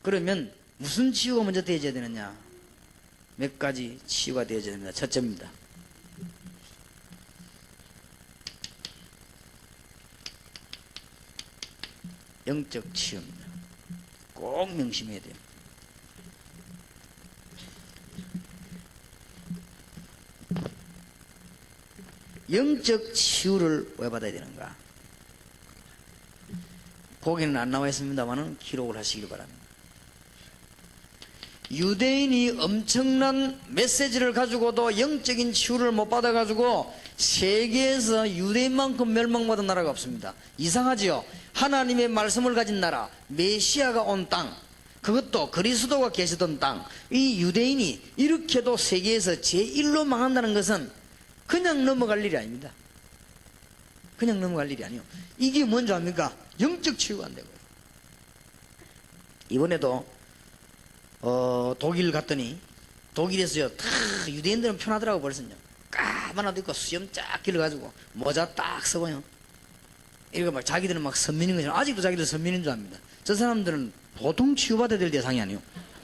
그러면 무슨 치유가 먼저 되어져야 되느냐? 몇 가지 치유가 되어져야 됩니다. 첫째입니다. 영적 치유입니다. 꼭 명심해야 돼요. 영적 치유를 왜 받아야 되는가? 보기는 안 나와 있습니다만 기록을 하시길 바랍니다. 유대인이 엄청난 메시지를 가지고도 영적인 치유를 못 받아가지고 세계에서 유대인만큼 멸망받은 나라가 없습니다. 이상하지요? 하나님의 말씀을 가진 나라, 메시아가 온 땅, 그것도 그리스도가 계시던 땅, 이 유대인이 이렇게도 세계에서 제1로 망한다는 것은 그냥 넘어갈 일이 아닙니다. 그냥 넘어갈 일이 아니에요. 이게 뭔지 압니까? 영적 치유가 안 되고요. 이번에도 독일 갔더니 독일에서요, 다 유대인들은 편하더라고. 벌써요, 까만 옷 입고 수염 쫙 길러가지고 모자 딱 쓰고요, 이렇게 막 자기들은 막 선민인 것처럼, 아직도 자기들 선민인 줄 압니다. 저 사람들은 보통 치유받아야 될 대상이 아니에요.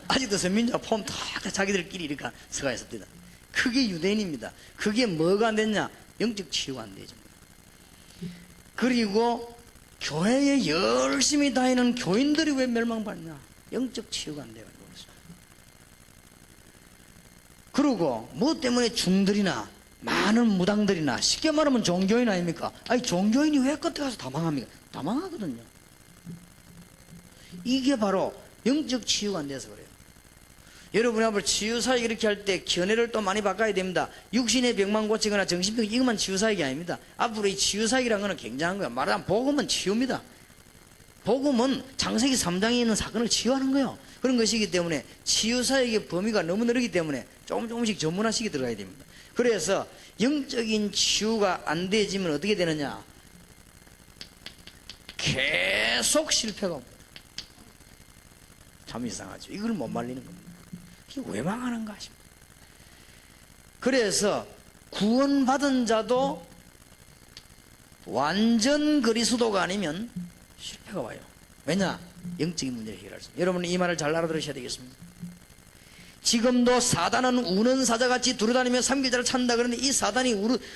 아직도 선민자 폼 딱 자기들끼리 이렇게 서가 있습니다. 그게 유대인입니다. 그게 뭐가 안 됐냐? 영적 치유가 안 되죠. 그리고 교회에 열심히 다니는 교인들이 왜 멸망받냐? 영적 치유가 안 돼요. 그리고 뭐 때문에 중들이나 많은 무당들이나, 쉽게 말하면 종교인 아닙니까? 아니, 종교인이 왜 끝에 가서 다 망합니까? 다 망하거든요. 이게 바로 영적 치유가 안 돼서 그래요. 여러분이 앞으로 치유사역 이렇게 할 때 견해를 또 많이 바꿔야 됩니다. 육신의 병만 고치거나 정신병, 이것만 치유사역이 아닙니다. 앞으로 이 치유사역이라는 것은 굉장한 거예요. 말하자면 복음은 치유입니다. 복음은 창세기 3장에 있는 사건을 치유하는 거예요. 그런 것이기 때문에 치유사역의 범위가 너무 넓기 때문에 조금씩 전문화식이 들어가야 됩니다. 그래서 영적인 치유가 안 되지면 어떻게 되느냐? 계속 실패가 옵니다. 참 이상하죠. 이걸 못 말리는 겁니다. 이게 왜 망하는가 싶습니다. 그래서 구원받은 자도 완전 그리스도가 아니면 실패가 와요. 왜냐? 영적인 문제를 해결할 수 있습니다. 여러분, 이 말을 잘 알아들으셔야 되겠습니다. 지금도 사단은 우는 사자같이 두루다니며 삼기자를 찾는다. 그런데 이 사단이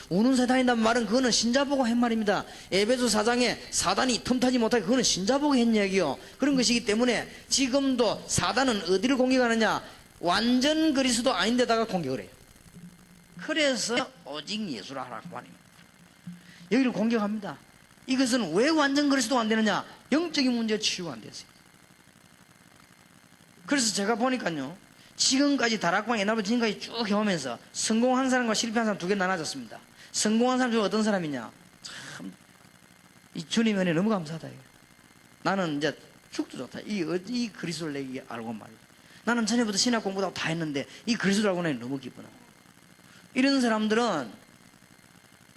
우는 사단이란 말은 그거는 신자보고 한 말입니다. 에베소 4장에 사단이 틈타지 못하게, 그거는 신자보고 한 이야기요. 그런 것이기 때문에 지금도 사단은 어디를 공격하느냐? 완전 그리스도 아닌데다가 공격을 해요. 그래서 오직 예수라 하라고 말입니다. 여기를 공격합니다. 이것은 왜 완전 그리스도가 안 되느냐? 영적인 문제 치유가 안 됐어요. 그래서 제가 보니까요, 지금까지 다락방 옛날부터 지금까지 쭉 해오면서 성공한 사람과 실패한 사람 두 개 나눠졌습니다. 성공한 사람 중에 어떤 사람이냐? 참, 이 주님 은혜 너무 감사하다. 나는 이제 죽도 좋다. 이 그리스도를 내게 알고 말이야. 나는 전에부터 신학 공부도 다 했는데 이 그리스도를 알고 나니 너무 기쁘다. 이런 사람들은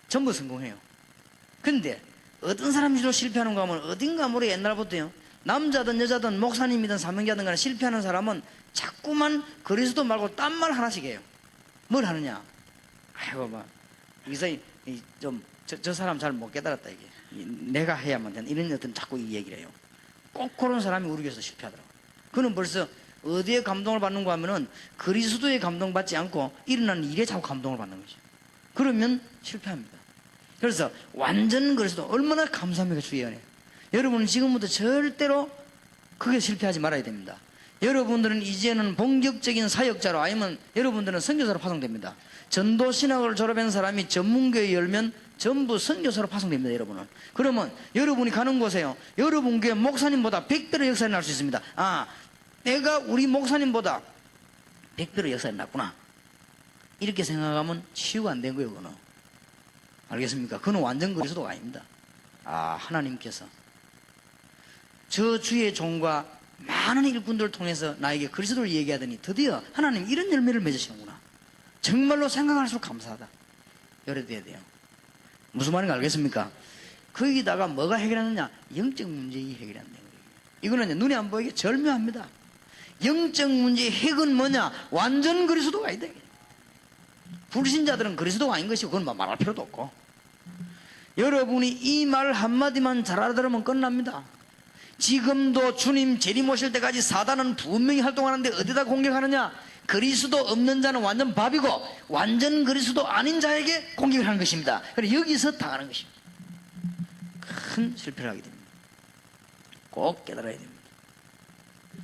전부 성공해요. 근데 어떤 사람이 주로 실패하는가 하면, 어딘가 모르게 옛날부터요, 남자든 여자든 목사님이든 사명자든 간에 실패하는 사람은 자꾸만 그리스도 말고 딴 말 하나씩 해요. 뭘 하느냐? 아이고, 막 여기서 저 사람 잘 못 깨달았다, 이게 내가 해야만 된다, 이런 어떤 자꾸 이 얘기를 해요. 꼭 그런 사람이 우리 교회에서 실패하더라고요. 그는 벌써 어디에 감동을 받는가 하면은 그리스도에 감동받지 않고 일어나는 일에 자꾸 감동을 받는 거죠. 그러면 실패합니다. 그래서 완전 그리스도, 얼마나 감사합니까, 주의 은혜. 여러분은 지금부터 절대로 그게 실패하지 말아야 됩니다. 여러분들은 이제는 본격적인 사역자로, 아니면 여러분들은 선교사로 파송됩니다. 전도신학을 졸업한 사람이 전문교회 열면 전부 선교사로 파송됩니다. 여러분은. 그러면 여러분이 가는 곳에요, 여러분 교회 목사님보다 100배로 역사를 날 수 있습니다. 아, 내가 우리 목사님보다 100배로 역사를 났구나, 이렇게 생각하면 치유가 안 된 거예요. 그거는. 알겠습니까? 그건 완전 그리스도가 아닙니다. 아, 하나님께서 저 주의 종과 많은 일꾼들을 통해서 나에게 그리스도를 얘기하더니 드디어 하나님 이런 열매를 맺으시는구나, 정말로 생각할수록 감사하다, 이래 돼야 돼요. 무슨 말인지 알겠습니까? 거기다가 뭐가 해결하느냐? 영적 문제의 해결이 안 되는 거예요. 이거는 눈에 안 보이게 절묘합니다. 영적 문제의 핵은 뭐냐? 완전 그리스도가 아니다. 불신자들은 그리스도가 아닌 것이고, 그건 말할 필요도 없고, 여러분이 이 말 한마디만 잘 알아들으면 끝납니다. 지금도 주님 재림 오실 때까지 사단은 분명히 활동하는데 어디다 공격하느냐? 그리스도 없는 자는 완전 밥이고 완전 그리스도 아닌 자에게 공격을 하는 것입니다. 그래서 여기서 당하는 것입니다. 큰 실패를 하게 됩니다. 꼭 깨달아야 됩니다.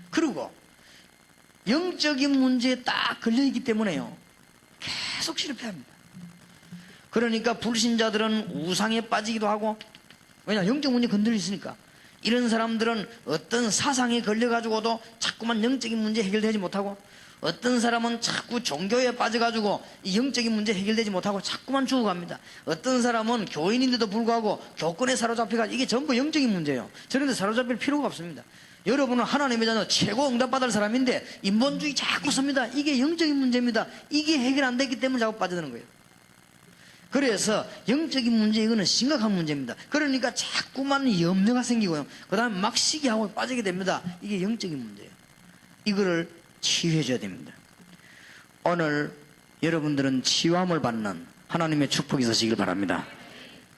그리고 영적인 문제에 딱 걸려있기 때문에요, 계속 실패합니다. 그러니까 불신자들은 우상에 빠지기도 하고, 왜냐? 영적 문제 건드려 있으니까. 이런 사람들은 어떤 사상에 걸려가지고도 자꾸만 영적인 문제 해결되지 못하고, 어떤 사람은 자꾸 종교에 빠져가지고 이 영적인 문제 해결되지 못하고 자꾸만 죽어갑니다. 어떤 사람은 교인인데도 불구하고 교권에 사로잡혀가지고, 이게 전부 영적인 문제예요. 저런데 사로잡힐 필요가 없습니다. 여러분은 하나님의 자녀 최고 응답받을 사람인데 인본주의 자꾸 씁니다. 이게 영적인 문제입니다. 이게 해결 안 됐기 때문에 자꾸 빠져드는 거예요. 그래서 영적인 문제, 이거는 심각한 문제입니다. 그러니까 자꾸만 염려가 생기고요, 그 다음에 막 시기하고 빠지게 됩니다. 이게 영적인 문제예요. 이거를 치유해 줘야 됩니다. 오늘 여러분들은 치유함을 받는 하나님의 축복이 있으시길 바랍니다.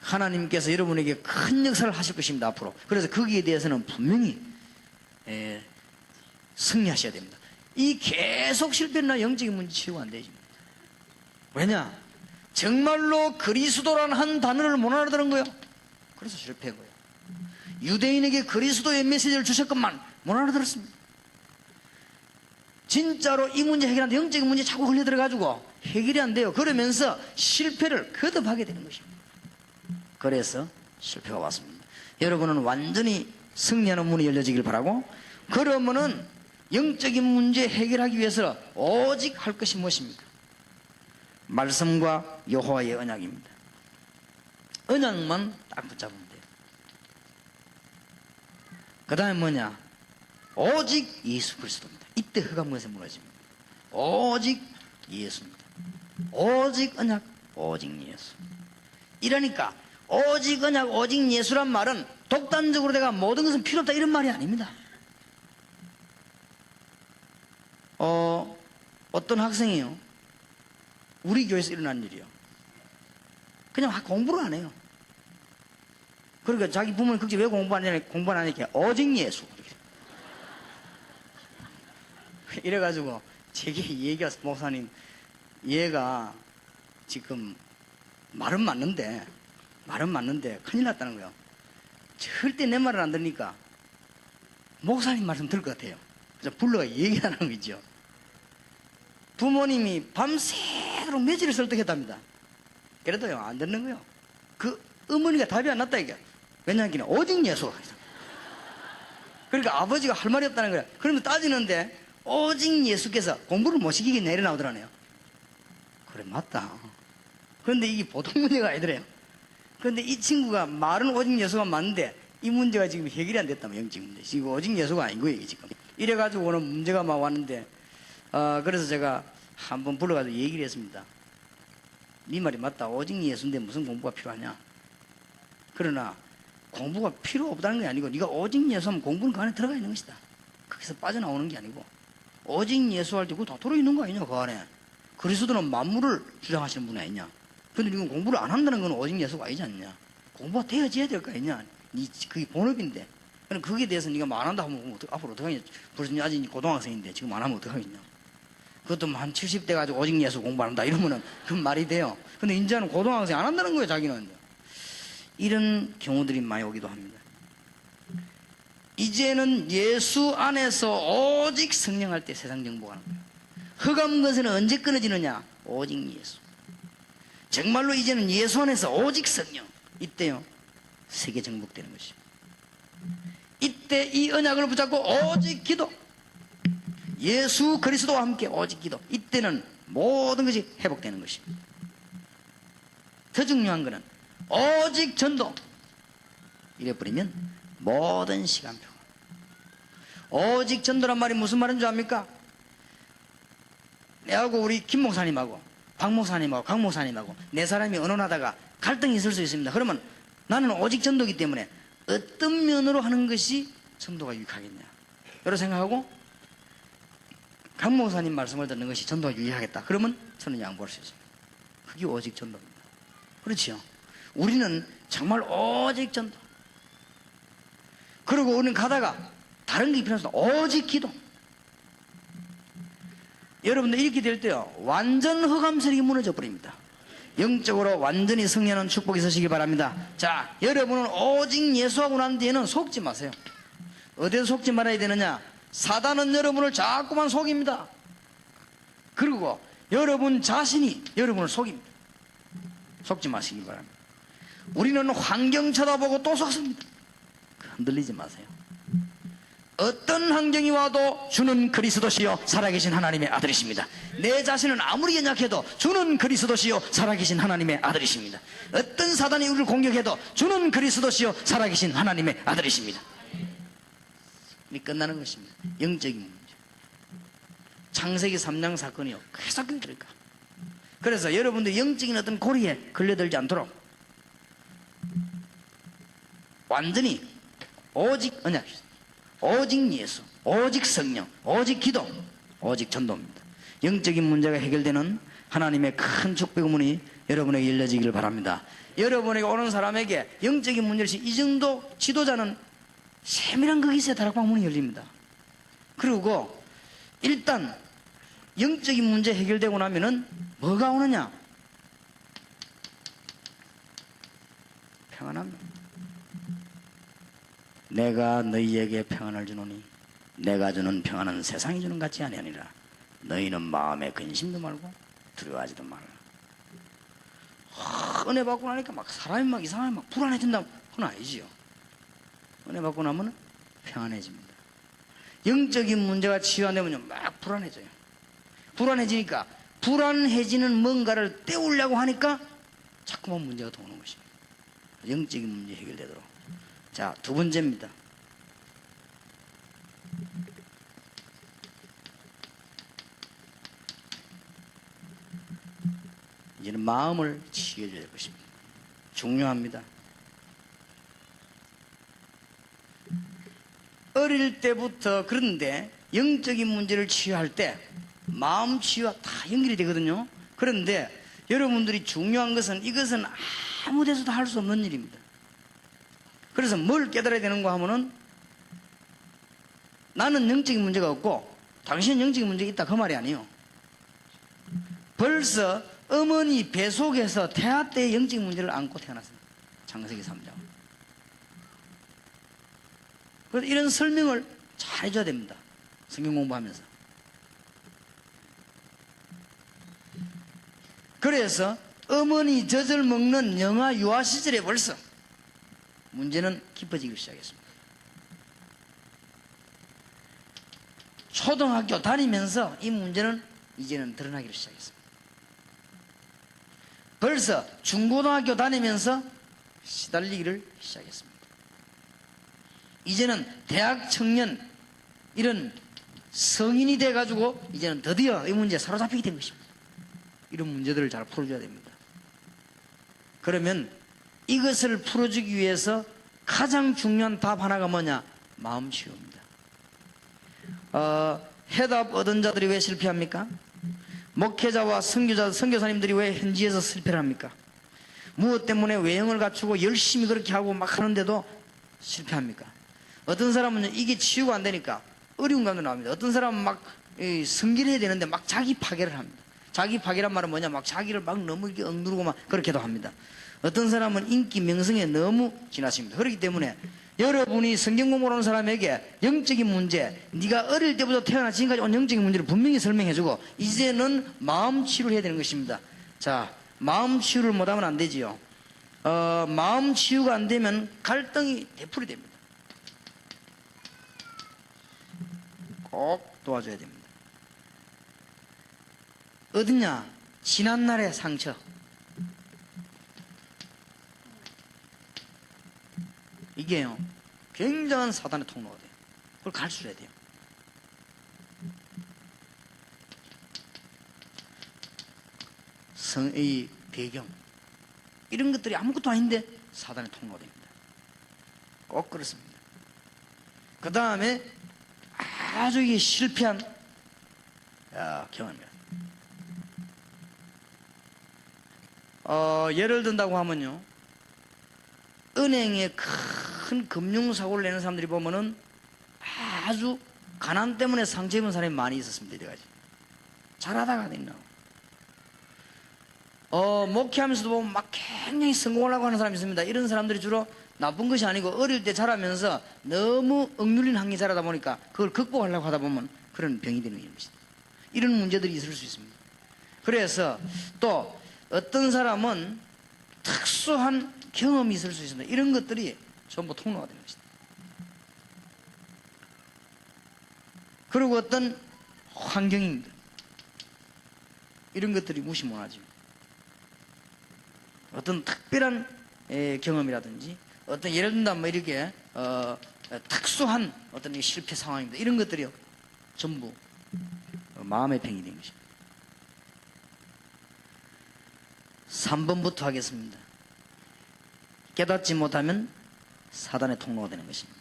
하나님께서 여러분에게 큰 역사를 하실 것입니다, 앞으로. 그래서 거기에 대해서는 분명히 승리하셔야 됩니다. 이 계속 실패나 영적인 문제 치유가 안 되죠. 왜냐? 정말로 그리스도라는 한 단어를 못 알아들은 거예요. 그래서 실패한 거예요. 유대인에게 그리스도의 메시지를 주셨건만 못 알아들었습니다. 진짜로 이 문제 해결하는데 영적인 문제 자꾸 걸려들어가지고 해결이 안 돼요. 그러면서 실패를 거듭하게 되는 것입니다. 그래서 실패가 왔습니다. 여러분은 완전히 승리하는 문이 열려지길 바라고, 그러면은 영적인 문제 해결하기 위해서 오직 할 것이 무엇입니까? 말씀과 여호와의 언약입니다. 언약만 딱 붙잡으면 돼요. 그 다음에 뭐냐? 오직 예수 그리스도입니다. 이때 흑암 것에 무너집니다. 오직 예수입니다. 오직 언약, 오직 예수. 이러니까 오직 언약, 오직 예수란 말은 독단적으로 내가 모든 것은 필요 없다 이런 말이 아닙니다. 어떤 학생이요, 우리 교회에서 일어난 일이요, 그냥 공부를 안 해요. 그러니까 자기 부모님 걱정, 왜 공부 안 하니까 오직 예수 이래가지고 제게 얘기했어. 목사님, 얘가 지금 말은 맞는데 큰일 났다는 거예요. 절대 내 말을 안 들으니까 목사님 말씀 들을 것 같아요. 그래서 불러가 얘기하는 거죠. 부모님이 밤새도록 매질을 설득했답니다. 그래도요 안 듣는 거예요. 그 어머니가 답이 안 났다 이게. 왜냐하면 오직 예수. 그러니까 아버지가 할 말이 없다는 거예요. 그러면 따지는데 오직 예수께서 공부를 못 시키게 내려 나오더라네요. 그래 맞다. 그런데 이게 보통 문제가 아니더래요. 그런데 이 친구가 말은 오직 예수가 맞는데 이 문제가 지금 해결이 안 됐다면, 영적인 문제. 지금 오직 예수가 아닌 거예요 이게 지금. 이래가지고 오늘 문제가 막 왔는데, 그래서 제가 한번 불러가지고 얘기를 했습니다. 네 말이 맞다. 오직 예수인데 무슨 공부가 필요하냐? 그러나 공부가 필요 없다는 게 아니고, 네가 오직 예수하면 공부는 그 안에 들어가 있는 것이다. 거기서 빠져나오는 게 아니고, 오직 예수 할 때 그거 다 들어있는 거 아니냐 그 안에. 그리스도는 만물을 주장하시는 분이 아니냐. 근데 네가 공부를 안 한다는 건 오직 예수가 아니지 않냐. 공부가 되어져야 될 거 아니냐. 그게 본업인데. 그럼 거기에 대해서 네가 말 안 한다 하면 앞으로 어떡하냐. 벌써 아직 고등학생인데 지금 안 하면 어떡하겠냐. 그것도 한 70대 가지고 오직 예수 공부 안 한다 이러면은 그건 말이 돼요. 근데 이제는 고등학생 안 한다는 거예요 자기는. 이런 경우들이 많이 오기도 합니다. 이제는 예수 안에서 오직 성령할 때 세상 정복하는 거예요. 흑암 것은 언제 끊어지느냐? 오직 예수. 정말로 이제는 예수 안에서 오직 성령. 이때요 세계 정복되는 것이죠. 이때 이 언약을 붙잡고 오직 기도, 예수 그리스도와 함께 오직 기도, 이때는 모든 것이 회복되는 것입니다. 더 중요한 것은 오직 전도. 이래버리면 모든 시간표. 오직 전도란 말이 무슨 말인 줄 압니까? 내하고 우리 김 목사님하고 박 목사님하고 강 목사님하고 네 사람이 언론하다가 갈등이 있을 수 있습니다. 그러면 나는 오직 전도이기 때문에 어떤 면으로 하는 것이 전도가 유익하겠냐 여러 생각하고, 강 목사님 말씀을 듣는 것이 전도가 유익하겠다 그러면 저는 양보할 수 있습니다. 그게 오직 전도입니다. 그렇지요. 우리는 정말 오직 전도. 그리고 우리는 가다가 다른 게 필요 없어. 오직 기도. 여러분들 이렇게 될 때요, 완전 흑암세력이 무너져 버립니다. 영적으로 완전히 승리하는 축복이 있으시기 바랍니다. 자, 여러분은 오직 예수하고 난 뒤에는 속지 마세요. 어디서 속지 말아야 되느냐? 사단은 여러분을 자꾸만 속입니다. 그리고 여러분 자신이 여러분을 속입니다. 속지 마시기 바랍니다. 우리는 환경 쳐다보고 또 속습니다. 흔들리지 마세요. 어떤 환경이 와도 주는 그리스도시요 살아계신 하나님의 아들이십니다. 내 자신은 아무리 연약해도 주는 그리스도시요 살아계신 하나님의 아들이십니다. 어떤 사단이 우리를 공격해도 주는 그리스도시요 살아계신 하나님의 아들이십니다. 이 끝나는 것입니다. 영적인 문제. 창세기 3장 사건이요, 그 사건이 그럴까? 그래서 여러분들 영적인 어떤 고리에 걸려들지 않도록 완전히 오직 언약, 오직 예수, 오직 성령, 오직 기도, 오직 전도입니다. 영적인 문제가 해결되는 하나님의 큰 축복의 문이 여러분에게 열려지기를 바랍니다. 여러분에게 오는 사람에게 영적인 문제를 이 정도 지도자는 세밀한 거기 있어야 다락방 문이 열립니다. 그리고 일단 영적인 문제 해결되고 나면은 뭐가 오느냐? 평안합니다. 내가 너희에게 평안을 주노니 내가 주는 평안은 세상이 주는 같지 아니하니라. 너희는 마음에 근심도 말고 두려워하지도 말라. 은혜 받고 나니까 막 사람이 막 이상하게 막 불안해진다. 그건 아니지요. 은혜 받고 나면 평안해집니다. 영적인 문제가 치유 안 되면 막 불안해져요. 불안해지니까 불안해지는 뭔가를 떼우려고 하니까 자꾸만 문제가 더 오는 것입니다. 영적인 문제 해결되도록. 자, 두 번째입니다. 이제는 마음을 치유해줘야 될 것입니다. 중요합니다. 어릴 때부터 그런데 영적인 문제를 치유할 때 마음 치유와 다 연결이 되거든요. 그런데 여러분들이 중요한 것은 이것은 아무 데서도 할 수 없는 일입니다. 그래서 뭘 깨달아야 되는가 하면은 나는 영적인 문제가 없고 당신은 영적인 문제가 있다 그 말이 아니에요. 벌써 어머니 배 속에서 태아 때의 영적인 문제를 안고 태어났습니다. 창세기 3장. 그래서 이런 설명을 잘 해줘야 됩니다. 성경 공부하면서. 그래서 어머니 젖을 먹는 영아 유아 시절에 벌써 문제는 깊어지기 시작했습니다. 초등학교 다니면서 이 문제는 이제는 드러나기 시작했습니다. 벌써 중고등학교 다니면서 시달리기를 시작했습니다. 이제는 대학 청년 이런 성인이 돼가지고 이제는 드디어 이 문제에 사로잡히게 된 것입니다. 이런 문제들을 잘 풀어줘야 됩니다. 그러면 이것을 풀어주기 위해서 가장 중요한 답 하나가 뭐냐? 마음 치유입니다. 해답 얻은 자들이 왜 실패합니까? 목회자와 선교사님들이 왜 현지에서 실패를 합니까? 무엇 때문에 외형을 갖추고 열심히 그렇게 하고 막 하는데도 실패합니까? 어떤 사람은 이게 치유가 안 되니까 어려운 감도 나옵니다. 어떤 사람은 막 성기를 해야 되는데 막 자기 파괴를 합니다. 자기 파괴란 말은 뭐냐? 막 자기를 막 너무 이렇게 억누르고 막 그렇게도 합니다. 어떤 사람은 인기 명성에 너무 지나칩니다. 그렇기 때문에 여러분이 성경 공부를 하는 사람에게 영적인 문제, 네가 어릴 때부터 태어나 지금까지 온 영적인 문제를 분명히 설명해주고 이제는 마음 치유를 해야 되는 것입니다. 자, 마음 치유를 못하면 안 되지요. 마음 치유가 안 되면 갈등이 되풀이 됩니다. 꼭 도와줘야 됩니다. 어디냐? 지난날의 상처. 이게요, 굉장한 사단의 통로가 돼요. 그걸 갈수해야 돼요. 성의 배경 이런 것들이 아무것도 아닌데 사단의 통로가 됩니다. 꼭 그렇습니다. 그 다음에 아주 이게 실패한 경험입니다. 예를 든다고 하면요, 은행에 큰 금융사고를 내는 사람들이 보면은 아주 가난 때문에 상처 입은 사람이 많이 있었습니다. 이래가지고 잘하다가 됐나. 목회하면서도 보면 막 굉장히 성공하려고 하는 사람이 있습니다. 이런 사람들이 주로 나쁜 것이 아니고 어릴 때 자라면서 너무 억눌린 환경에 자라다 보니까 그걸 극복하려고 하다 보면 그런 병이 되는 것입니다. 이런 문제들이 있을 수 있습니다. 그래서 또 어떤 사람은 특수한 경험이 있을 수 있습니다. 이런 것들이 전부 통로가 되는 것입니다. 그리고 어떤 환경입니다. 이런 것들이 무시 못하죠. 어떤 특별한 경험이라든지 어떤 예를 든다면 뭐 이렇게 특수한 어떤 실패 상황입니다. 이런 것들이요 전부 마음의 병이 된 것입니다. 3번부터 하겠습니다. 깨닫지 못하면 사단의 통로가 되는 것입니다.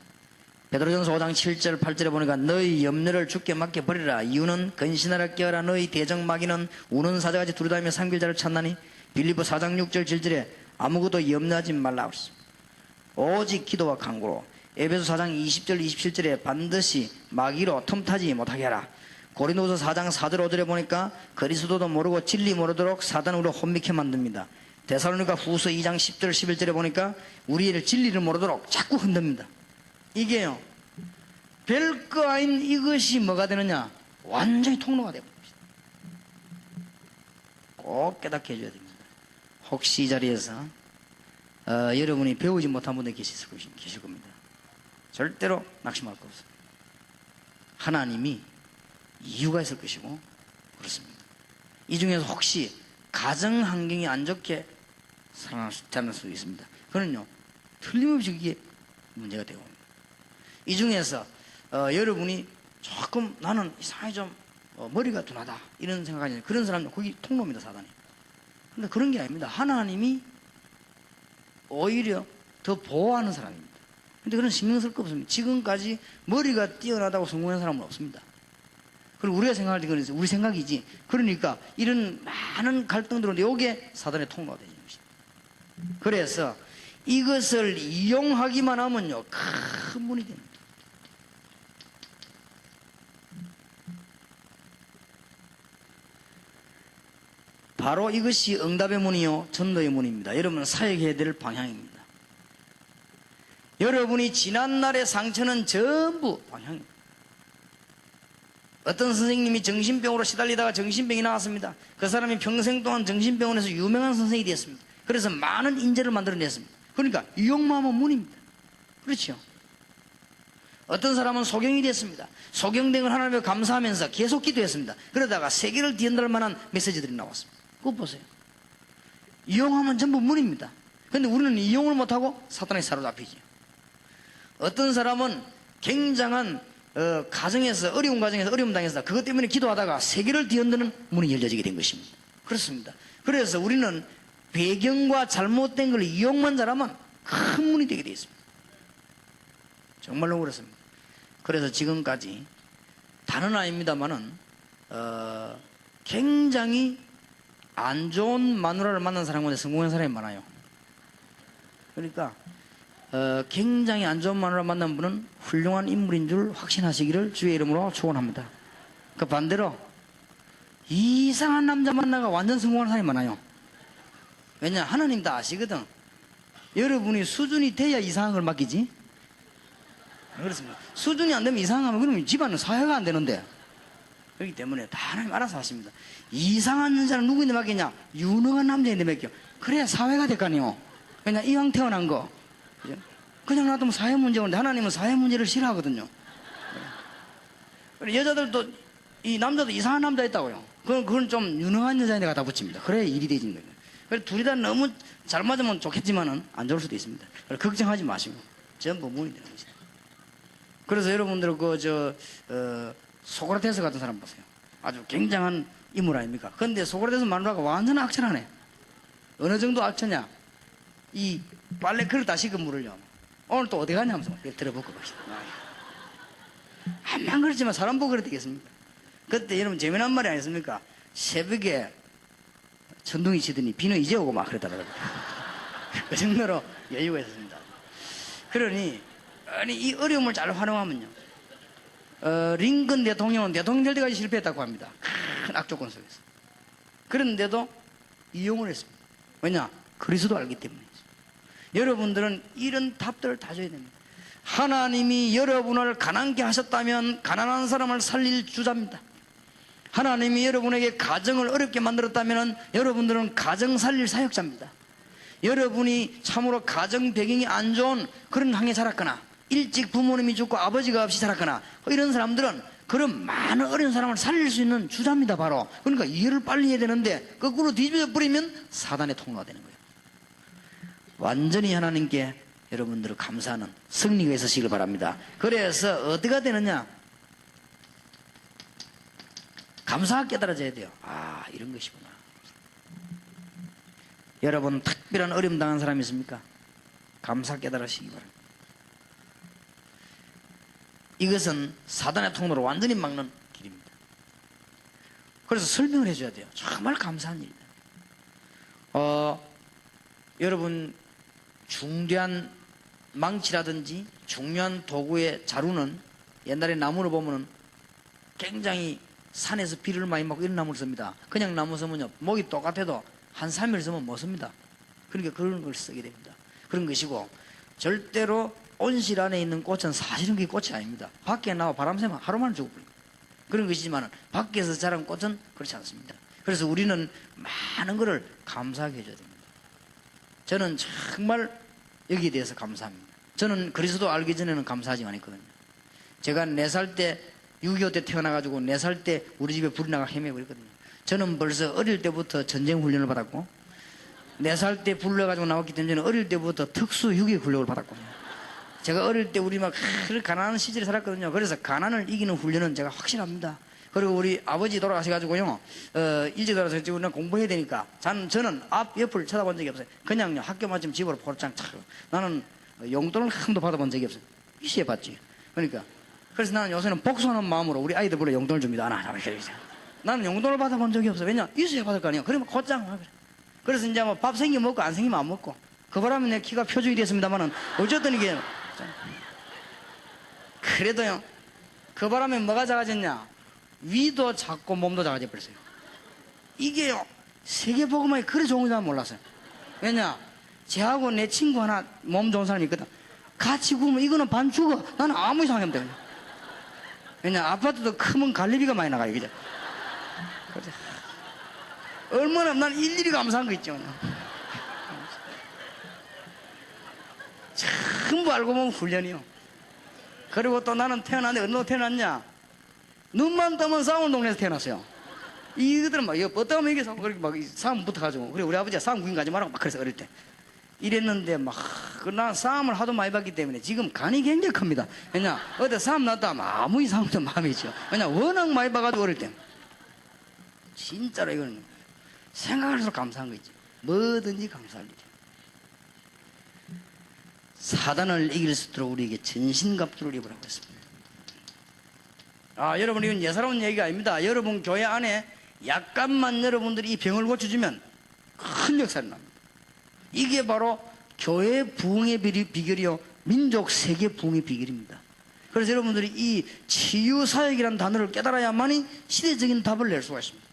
베드로전서 5장 7절 8절에 보니까 너희 염려를 주께 맡겨 버리라. 이유는 근신하라 깨어라. 너희 대적 마귀는 우는 사자같이 두루다니며 삼킬 자를 찾나니. 빌립보 4장 6절 7절에 아무것도 염려하지 말라 그랬습니다. 오직 기도와 간구로. 에베소 4장 20절 27절에 반드시 마귀로 틈타지 못하게 하라. 고린도서 4장 4절 5절에 보니까 그리스도도 모르고 진리 모르도록 사단으로 혼미케 만듭니다. 데살로니가 후서 2장 10절 11절에 보니까 우리를 진리를 모르도록 자꾸 흔듭니다. 이게요 별거 아닌 이것이 뭐가 되느냐, 완전히 통로가 되어버립니다. 꼭 깨닫게 해줘야 됩니다. 혹시 이 자리에서 여러분이 배우지 못한 분들 계실 겁니다. 절대로 낙심할 거 없습니다. 하나님이 이유가 있을 것이고 그렇습니다. 이 중에서 혹시 가정 환경이 안 좋게 살아날 수도 있습니다. 그는요 틀림없이 그게 문제가 되고 옵니다. 이 중에서 여러분이 조금 나는 이상하게 좀 머리가 둔하다 이런 생각하지, 그런 사람은 거기 통로입니다. 사단이. 근데 그런 게 아닙니다. 하나님이 오히려 더 보호하는 사람입니다. 근데 그런 신경 쓸 거 없습니다. 지금까지 머리가 뛰어나다고 성공한 사람은 없습니다. 그리고 우리가 생각할 때 그래서 우리 생각이지. 그러니까 이런 많은 갈등들은 요게 사단의 통로가 되는 것입니다. 그래서 이것을 이용하기만 하면요 큰 문이 됩니다. 바로 이것이 응답의 문이요 전도의 문입니다. 여러분 사역해야 될 방향입니다. 여러분이 지난날의 상처는 전부 방향입니다. 어떤 선생님이 정신병으로 시달리다가 정신병이 나왔습니다. 그 사람이 평생 동안 정신병원에서 유명한 선생이 되었습니다. 그래서 많은 인재를 만들어냈습니다. 그러니까 이용만 하면 문입니다. 그렇죠? 어떤 사람은 소경이 됐습니다. 소경된 걸 하나님께 감사하면서 계속 기도했습니다. 그러다가 세계를 뒤흔들 만한 메시지들이 나왔습니다. 그거 보세요. 이용하면 전부 문입니다. 그런데 우리는 이용을 못하고 사탄에 사로잡히죠. 어떤 사람은 굉장한 가정에서 어려운 가정에서 어려움 당해서 그것 때문에 기도하다가 세계를 뒤흔드는 문이 열려지게 된 것입니다. 그렇습니다. 그래서 우리는 배경과 잘못된 걸 이용만 잘하면 큰 문이 되게 되어 있습니다. 정말로 그렇습니다. 그래서 지금까지 다는 아닙니다만은 굉장히 안 좋은 마누라를 만난 사람 가운데 성공한 사람이 많아요. 그러니까 굉장히 안 좋은 마누라 만난 분은 훌륭한 인물인 줄 확신하시기를 주의 이름으로 축원합니다. 그 반대로 이상한 남자 만나가 완전 성공한 사람이 많아요. 왜냐 하나님 다 아시거든. 여러분이 수준이 돼야 이상한 걸 맡기지. 그렇습니다. 수준이 안 되면 이상하면 그러면 집안은 사회가 안 되는데. 그렇기 때문에 다 하나님 알아서 하십니다. 이상한 여자는 누구인데 맡기냐? 유능한 남자인데 맡겨. 그래야 사회가 될 거 아니에요. 왜냐 이왕 태어난 거 그냥 놔두면 사회 문제 오는데 하나님은 사회 문제를 싫어하거든요. 여자들도 이 남자도 이상한 남자 있다고요. 그건 좀 유능한 여자인데 갖다 붙입니다. 그래야 일이 되진 거예요. 그래서 둘이 다 너무 잘 맞으면 좋겠지만은 안 좋을 수도 있습니다. 걱정하지 마시고 전부 문이 되는 거죠. 그래서 여러분들 소크라테스 같은 사람 보세요. 아주 굉장한 인물 아닙니까? 그런데 소크라테스 마누라가 완전 악천하네. 어느 정도 악천냐? 이 빨래 그릇 다 씻은 물을요 오늘 또 어디 가냐면서 들어보고 한만 그렇지만 사람 보고 그래야 되겠습니까? 그때 여러분 재미난 말이 아니었습니까? 새벽에 천둥이 치더니 비는 이제 오고 막 그러더라고요. 그 정도로 여유가 있었습니다. 그러니 아니 이 어려움을 잘 활용하면요. 링컨 대통령은 대통령 될 때까지 실패했다고 합니다. 큰 악조건 속에서. 그런데도 이용을 했습니다. 왜냐? 그리스도 알기 때문이죠. 여러분들은 이런 답들을 다 줘야 됩니다. 하나님이 여러분을 가난케 하셨다면 가난한 사람을 살릴 주자입니다. 하나님이 여러분에게 가정을 어렵게 만들었다면 여러분들은 가정 살릴 사역자입니다. 여러분이 참으로 가정 배경이 안 좋은 그런 항에 자랐거나 일찍 부모님이 죽고 아버지가 없이 자랐거나 이런 사람들은 그런 많은 어려운 사람을 살릴 수 있는 주자입니다. 바로 그러니까 이해를 빨리 해야 되는데 거꾸로 뒤집어 버리면 사단의 통로가 되는 거예요. 완전히 하나님께 여러분들을 감사하는 승리가 있으시길 바랍니다. 그래서 어디가 되느냐? 감사가 깨달아져야 돼요. 아, 이런 것이구나. 여러분 특별한 어려움 당한 사람이 있습니까? 감사 깨달으시기 바랍니다. 이것은 사단의 통로로 완전히 막는 길입니다. 그래서 설명을 해줘야 돼요. 정말 감사한 일입니다. 여러분 중대한 망치라든지 중요한 도구의 자루는 옛날에 나무를 보면은 굉장히 산에서 비를 많이 맞고 이런 나무를 씁니다. 그냥 나무 쓰면요 목이 똑같아도 한 3일 쓰면 못 씁니다. 그러니까 그런 걸 쓰게 됩니다. 그런 것이고 절대로 온실 안에 있는 꽃은 사실은 그게 꽃이 아닙니다. 밖에 나와 바람 쐬면 하루만 죽어버립니다. 그런 것이지만 밖에서 자란 꽃은 그렇지 않습니다. 그래서 우리는 많은 것을 감사하게 해줘야 됩니다. 저는 정말 여기에 대해서 감사합니다. 저는 그리스도 알기 전에는 감사하지 않았거든요. 제가 4살 때 6.25 때 태어나가지고 4살 때 우리 집에 불이 나가 헤매고 그랬거든요. 저는 벌써 어릴 때부터 전쟁 훈련을 받았고 4살 때 불러가지고 나왔기 때문에 저는 어릴 때부터 특수 유기 훈련을 받았거든요. 제가 어릴 때 우리 막 가난한 시절에 살았거든요. 그래서 가난을 이기는 훈련은 제가 확실합니다. 그리고 우리 아버지 돌아가셔가지고요, 일찍 돌아가서 우리는 공부해야 되니까 저는 앞 옆을 쳐다본 적이 없어요. 그냥요 학교 마침 집으로 포르창 차고 나는 용돈을 한 번도 받아본 적이 없어요. 이시에 받지. 그러니까 그래서 나는 요새는 복수하는 마음으로 우리 아이들 보러 용돈을 줍니다. 나는 용돈을 받아본 적이 없어요. 왜냐? 이시에 받을 거 아니에요. 그러면 곧장. 그래서 이제 뭐 밥 생겨 먹고 안 생기면 안 먹고 그 바람에 내 키가 표준이 됐습니다만은 어쨌든 이게 그래도요 그 바람에 뭐가 작아졌냐? 위도 작고 몸도 작아져 버렸어요. 이게요 세계복음이 그리 좋은 줄 몰랐어요. 왜냐? 쟤하고 내 친구 하나 몸 좋은 사람이 있거든. 같이 구우면 이거는 반 죽어. 나는 아무 이상이 없다. 왜냐? 아파트도 크면 관리비가 많이 나가요. 그죠? 얼마나 난 일일이 감사한 거 있죠. 전부 알고 보면 훈련이요. 그리고 또 나는 태어났는데 어디로 태어났냐? 눈만 뜨면 싸우는 동네에서 태어났어요. 이들은 막 어떠면 이게 그렇게 막 싸움 붙어가지고 그래 우리 아버지가 싸움 구경 가지 말라고 막 그래서 어릴 때 이랬는데 막 난 싸움을 하도 많이 봤기 때문에 지금 간이 굉장히 큽니다. 왜냐 어디 싸움 났다 하면 아무 이상 없는 마음이죠. 왜냐 워낙 많이 봐가지고 어릴 때 진짜로 이거는 생각할수록 감사한 거 있죠. 뭐든지 감사할 일이에요. 사단을 이길 수 있도록 우리에게 전신갑주를 입으라고 했습니다. 여러분 이건 예사로운 얘기가 아닙니다. 여러분 교회 안에 약간만 여러분들이 이 병을 고쳐주면 큰 역사를 납니다. 이게 바로 교회 부흥의 비결이요 민족 세계 부흥의 비결입니다. 그래서 여러분들이 이 치유사역이라는 단어를 깨달아야만이 시대적인 답을 낼 수가 있습니다.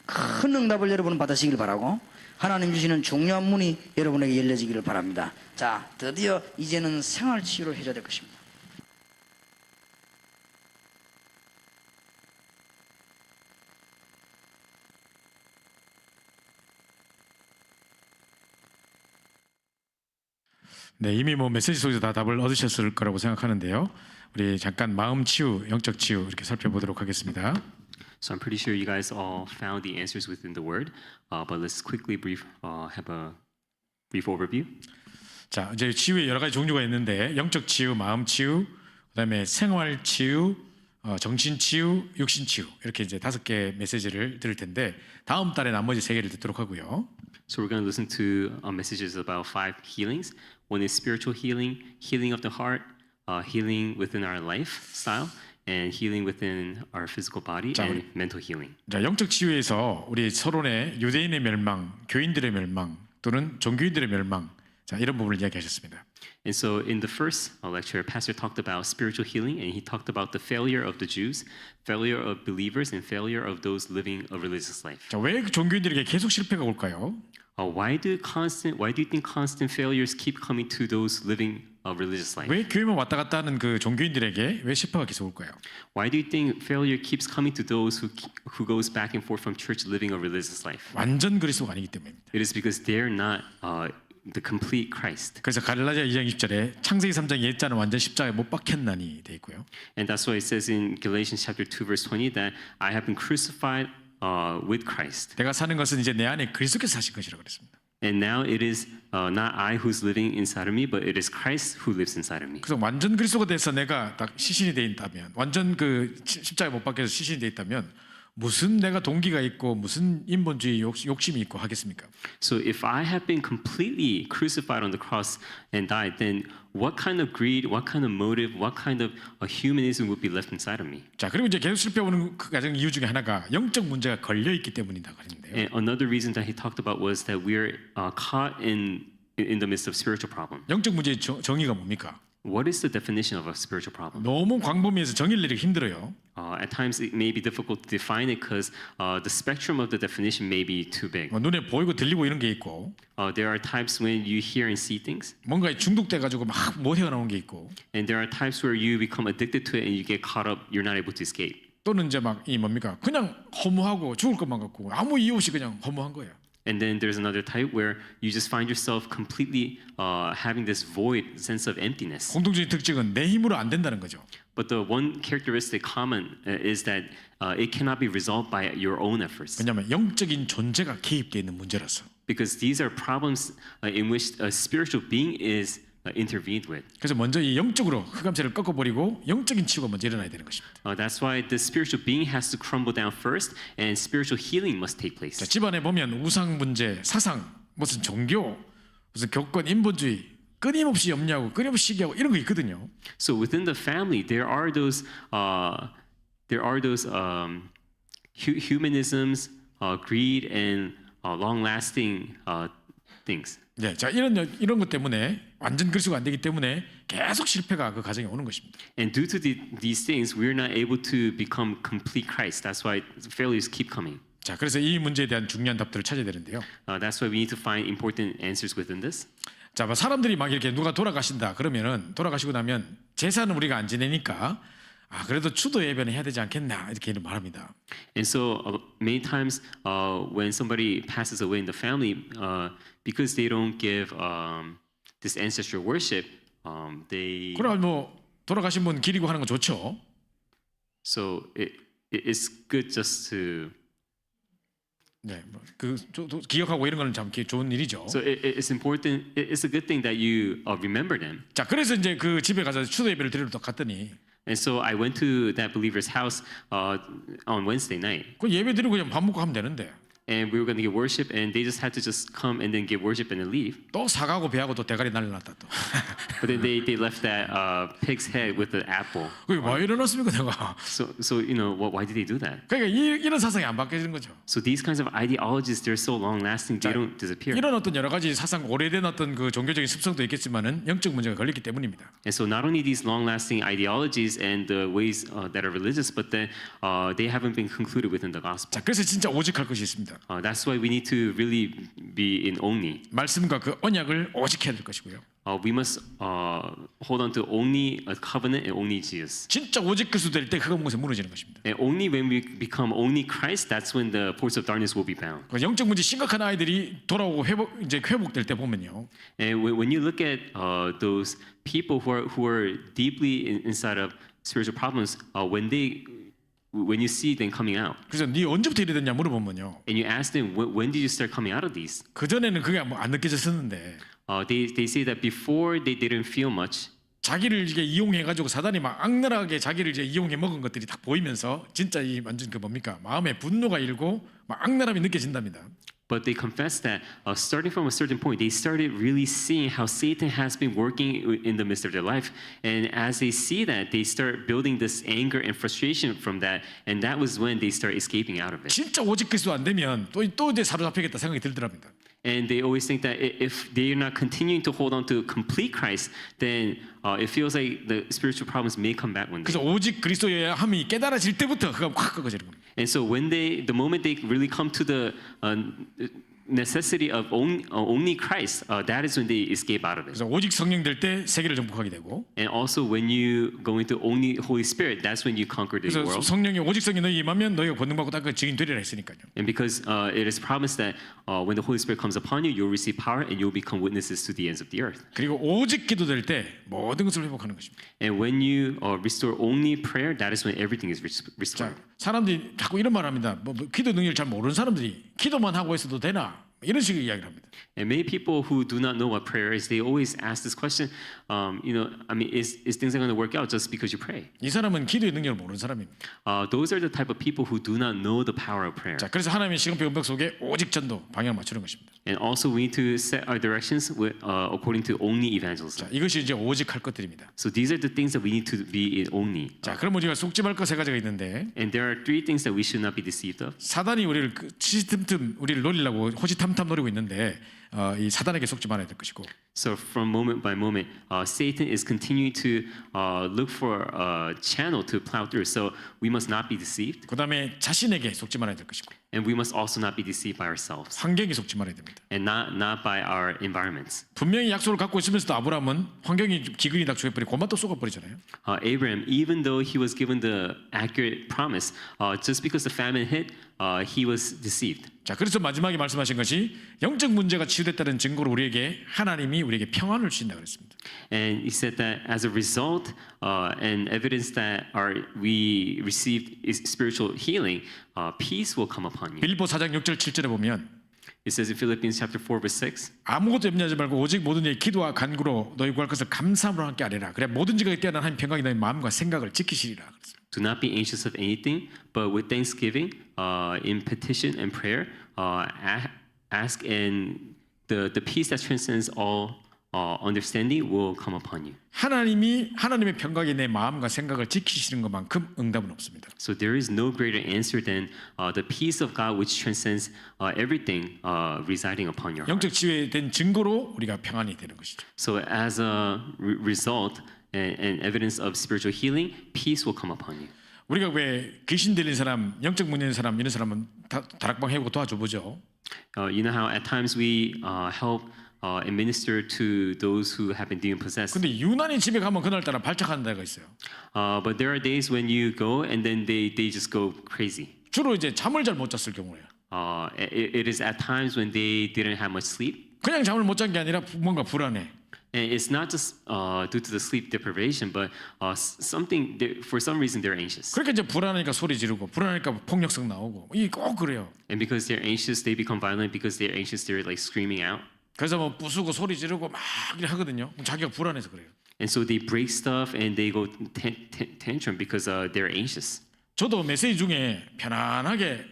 큰 응답을 여러분은 받으시길 바라고 하나님 주시는 중요한 문이 여러분에게 열려지기를 바랍니다. 자, 드디어 이제는 생활치유를 해줘야 될 것입니다. 네, 이미 뭐 메시지 속에서 다 답을 얻으셨을 거라고 생각하는데요. 우리 잠깐 마음 치유, 영적 치유 이렇게 살펴보도록 하겠습니다. So I'm pretty sure you guys all found the answers within the Word, but let's quickly have a brief overview. 자, 이제 치유의 여러 가지 종류가 있는데 영적 치유, 마음 치유, 그다음에 생활 치유, 정신 치유, 육신 치유 이렇게 이제 5개 메시지를 들을 텐데 다음 달에 나머지 3개를 듣도록 하고요. So we're going to listen to messages about 5 healings. One is spiritual healing, healing of the heart, healing within our lifestyle, and healing within our physical body, and mental healing. 자, 영적 치유에서 우리 서론의 유대인의 멸망, 교인들의 멸망 또는 종교인들의 멸망, 자, 이런 부분을 이야기하셨습니다. And so in the first lecture, Pastor talked about spiritual healing, and he talked about the failure of the Jews, failure of believers, and failure of those living a religious life. 자, 왜 종교인들에게 계속 실패가 올까요? Why do you think constant failures keep coming to those living a religious life? 왜 교회만 왔다 갔다 하는 그 종교인들에게 왜 실패가 계속 올까요? Why do you think failure keeps coming to those who goes back and forth from church living a religious life? 완전 그리스도가 아니기 때문입니다. It is because they're not the complete Christ. 그래서 갈라디아 2장 20절에 창세기 3장 옛자는 완전 십자가에 못 박혔나니 돼 있고요. And that's why it says in Galatians chapter 2 verse 20 that I have been crucified with Christ. 내가 사는 것은 이제 내 안에 그리스도께서 사신 것이라고 그랬습니다. And now it is not I who's living inside of me, but it is Christ who lives inside of me. 그래서 완전 그리스도가 돼서 내가 딱 시신이 돼 있다면, 완전 그 십자가에 못 박혀서 시신이 돼 있다면 무슨 내가 동기가 있고 무슨 인본주의 욕심이 있고 하겠습니까? So if I have been completely crucified on the cross and died, then what kind of greed, what kind of motive, what kind of humanism would be left inside of me? 자, 그리고 이제 계속 실패하는 그 가장 이유 중에 하나가 영적 문제가 걸려 있기 때문이다 그랬는데요. And another reason that he talked about was that we're caught in the midst of spiritual problem. 영적 문제의 정의가 뭡니까? What is the definition of a spiritual problem? 너무 광범위해서 정의를 내리기 힘들어요. At times it may be difficult to define it because the spectrum of the definition may be too big. 눈에 보이고 들리고 이런 게 있고, There are times when you hear and see things, 뭔가에 중독돼 가지고 막 못 헤어나오는 게 있고, and there are times where you become addicted to it and you get caught up. You're not able to escape. 또는 이제 막 이 뭡니까? 그냥 허무하고 죽을 것만 같고 아무 이유 없이 그냥 허무한 거예요. And then there's another type where you just find yourself completely having this void sense of emptiness. 공통적인 특징은 내 힘으로 안 된다는 거죠. But the one characteristic common is that it cannot be resolved by your own efforts. 왜냐하면 영적인 존재가 개입되어 있는 문제라서. Because these are problems in which a spiritual being is intervened with. 그래서 먼저 이 영적으로 흑암체를 꺾어버리고 영적인 치유가 먼저 일어나야 되는 것입니다. That's why the spiritual being has to crumble down first, and spiritual healing must take place. 자, 집안에 보면 우상 문제, 사상, 무슨 종교, 무슨 교권, 인본주의 끊임없이 염려하고 끊임없이 시기하고 이런 거 있거든요. So within the family, there are those humanisms, greed, and long-lasting things. 네, 자 이런 것 때문에 완전 그리스도가 안 되기 때문에 계속 실패가 그 가정에 오는 것입니다. And due to these things, we're not able to become complete Christ. That's why failures keep coming. 자, 그래서 이 문제에 대한 중요한 답들을 찾아야 되는데요. That's why we need to find important answers within this. 자, 뭐 사람들이 막 이렇게 누가 돌아가신다 그러면은 돌아가시고 나면 제사는 우리가 안 지내니까 아 그래도 추도 예배는 해야 되지 않겠나 이렇게 말합니다. And so many times when somebody passes away in the family, because they don't give this ancestral worship, they 그래 뭐 돌아가신 분 기리고 하는 건 좋죠. so it's good just to 네, 그 기억하고 이런 거는 참 좋은 일이죠. so it's important. It's a good thing that you remember them. 자, 그래서 이제 그 집에 가서 추도 예배를 드리러 갔더니 And so I went to that believer's house on Wednesday night, 그 예배 드리고 그냥 밥 먹고 하면 되는데 and we were going to get worship, and they just had to just come and then give worship and then leave. 또 사가고 배하고 또 대가리 날려놨다 또. But then they left that pig's head with the apple. 그게 왜 일어났습니까 내가? So you know why did they do that? 그러니까 이런 사상이 안 바뀌어지는 거죠. So these kinds of ideologies, they're so long lasting, they don't disappear. 이런 어떤 여러 가지 사상 오래된 어떤 그 종교적인 습성도 있겠지만은 영적 문제가 걸렸기 때문입니다. And so not only these long lasting ideologies and the ways that are religious, but then they haven't been concluded within the gospel. 자, 그래서 진짜 오직할 것이 있습니다. That's why we need to really be in only. 말씀과 그 언약을 오직해야 될 것이고요. We must hold on to only a covenant and only Jesus. 진짜 오직 그리스도 될 때 흑암 곳에 무너지는 것입니다. And only when we become only Christ, that's when the ports of darkness will be bound. 그 영적 문제 심각한 아이들이 돌아오고 회복될 때 보면요. And when you look at those people who are deeply inside of spiritual problems, when you see them coming out, 그래서 네 언제부터 이래 됐냐 물어보면요. and you ask them when did you start coming out of these, 그 전에는 그게 뭐 안 느껴졌었는데 they say that before they didn't feel much. 자기를 이게 이용해 가지고 사단이 막 악랄하게 자기를 이제 이용해 먹은 것들이 딱 보이면서 진짜 이 완전 그 뭡니까 마음에 분노가 일고 막 악랄함이 느껴진답니다. But they confess that starting from a certain point, they started really seeing how Satan has been working in the midst of their life. And as they see that, they start building this anger and frustration from that. And that was when they start escaping out of it. 진짜 오직 그리스도 안 되면 또 이제 사로잡히겠다 생각이 들더랍니다. And they always think that if they're not continuing to hold on to complete Christ, then it feels like the spiritual problems may come back one day. 그래서 오직 그리스도여야 함이 깨달아질 때부터 그가 확 꺾어지는 겁니다. And so the moment they really come to the necessity of only Christ, that is when they escape out of it. 그래서 오직 성령 될 때 세계를 정복하게 되고, And also when you go into only Holy Spirit, that's when you conquer the 그래서 world. 성령이 오직 성령이 너희 임하면 너희가 권능받고 땅끝 증인 되리라 했으니까요. And because it is promised that when the Holy Spirit comes upon you, you'll receive power and you'll become witnesses to the ends of the earth. 그리고 오직 기도될 때 모든 것을 회복하는 것입니다. And when you restore only prayer, that is when everything is restored. 자, 사람들이 자꾸 이런 말 합니다. 뭐 기도 능력을 잘 모르는 사람들이 기도만 하고 있어도 되나? 이런 식의 이야기를 합니다. And many people who do not know what prayer is, they always ask this question. Is things going to work out just because you pray? 이 사람은 기도의 능력을 모르는 사람입니다. Those are the type of people who do not know the power of prayer. 자, 그래서 하나님의 시간표 은벽 속에 오직 전도 방향을 맞추는 것입니다. And also we need to set our directions according to only evangelism. 자, 이것이 이제 오직 할 것들입니다. So these are the things that we need to be in only. 자, 그럼 우리가 속지 말 것 세 가지가 있는데, And there are three things that we should not be deceived of. 사단이 우리를 시스템 우리를 노리려고 호시탐탐 노리고 있는데, 이 사단에게 속지 말아야 될 것이고, So from moment by moment, Satan is continuing to look for a channel to plow through. So we must not be deceived, 그 다음에 자신에게 속지 말아야 될 것이고, and we must also not be deceived by ourselves, 환경에 속지 말아야 됩니다. and not by our environments. 분명히 약속을 갖고 있으면서도 아브라함은 환경이 기근이 닥쳐버리고 고만 또 쏘가버리잖아요. Abraham, even though he was given the accurate promise, just because the famine hit, he was deceived. 자, 그래서 마지막에 말씀하신 것이 영적 문제가 치유됐다는 증거로 우리에게 하나님이 우리에게 평안을 주신다 그랬습니다. And he said that as a result and evidence that we received spiritual healing, peace will come upon you. 빌립보 4장 6절 7절에 보면 It says in Philippians chapter 4 verse 6, 아무것도 염려하지 말고 오직 모든 일 기도와 간구로 너희 구할 것을 감사함으로 함께 하리라. 그래 모든 지각에 뛰어난 하나님 평강이 너희 마음과 생각을 지키시리라. 그랬습니다. do not be anxious of anything, but with thanksgiving, in petition and prayer, ask, and the peace that transcends all understanding will come upon you. 하나님의 평강이 내 마음과 생각을 지키시는 것만큼 응답은 없습니다. So there is no greater answer than the peace of God which transcends everything residing upon your heart. 영적 치유에 된 증거로 우리가 평안이 되는 것이죠. So as a result and evidence of spiritual healing, peace will come upon you. 우리가 왜 귀신 들린 사람, 영적 문제 있는 사람 이런 사람은 다락방 해보고 도와줘 보죠. You know how at times we help and minister to those who have been demon possessed. 근데 유난히 집에 가면 그날따라 발작하는 데가 있어요. But there are days when you go and then they just go crazy. 주로 이제 잠을 잘 못 잤을 경우에요. It is at times when they didn't have much sleep. 그냥 잠을 못 잔 게 아니라 뭔가 불안해. And it's not just due to the sleep deprivation, but for some reason they're anxious. 그러니까 이제 불안하니까 소리 지르고 불안하니까 폭력성 나오고 이게 꼭 그래요. And because they're anxious, they become violent. Because they're anxious, they're like screaming out. 그래서 뭐 부수고 소리 지르고 막 이렇게 하거든요. 자기가 불안해서 그래요. And so they break stuff and they go tantrum because they're anxious. 저도 메시지 중에 편안하게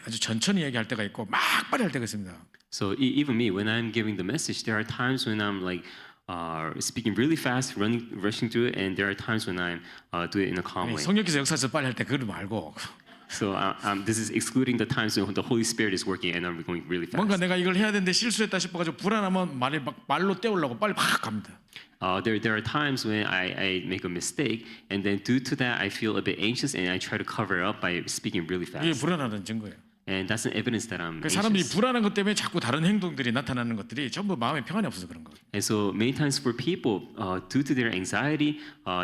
아주 천천히 얘기할 때가 있고 막 빨리 할 때가 있습니다. So even me, when I'm giving the message, there are times when I'm like speaking really fast, rushing through it, and there are times when I do it in a calm way. 성령께서 역사에서 빨리 할 때 그걸 말고 So this is excluding the times when the Holy Spirit is working and I'm going really 뭔가 fast. 내가 이걸 해야 되는데 실수했다 싶어가지고 불안하면 말로 때우려고 빨리 막 갑니다. There are times when I make a mistake, and then due to that, I feel a bit anxious, and I try to cover it up by speaking really 이게 fast. 불안하다는 증거예요. And that's an evidence that I'm 사람들이 anxious. 불안한 것 때문에 자꾸 다른 행동들이 나타나는 것들이 전부 마음에 평안이 없어서 그런 거예요. And so many times for people, due to their anxiety,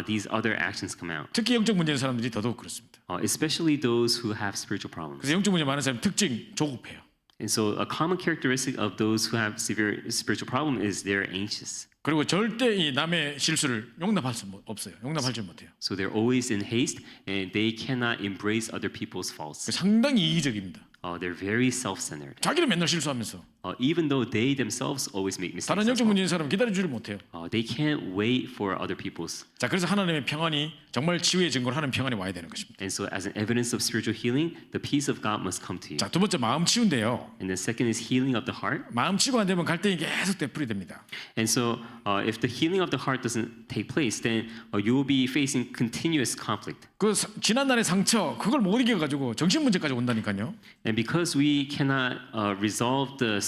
these other actions come out. 특히 영적 문제 있는 사람들이 더더욱 그렇습니다. Especially those who have spiritual problems. 그래서 영적 문제 많은 사람 특징 조급해요. And so a common characteristic of those who have severe spiritual problem is they're anxious. 그리고 절대 이 남의 실수를 용납할 수 없어요. 용납할 줄 못해요. So they're always in haste, and they cannot embrace other people's faults. 상당히 이기적입니다. They're very self-centered. 자기는 맨날 실수하면서 Even though they themselves always make mistakes. 다른 as 영적 well. 문제 있는 사람은 기다려주질 못해요. They can't wait for other people's. 자, 그래서 하나님의 평안이 정말 치유의 증거로 하는 평안이 와야 되는 것입니다. And so as an evidence of spiritual healing, the peace of God must come to you. 자, 두 번째 마음 치유인데요. And the second is healing of the heart. 마음 치유가 안 되면 갈등이 계속 되풀이됩니다. And so if the healing of the heart doesn't take place, then you will be facing continuous conflict. 그 지난 날의 상처 그걸 못 이겨 가지고 정신 문제까지 온다니까요. And because we cannot resolve the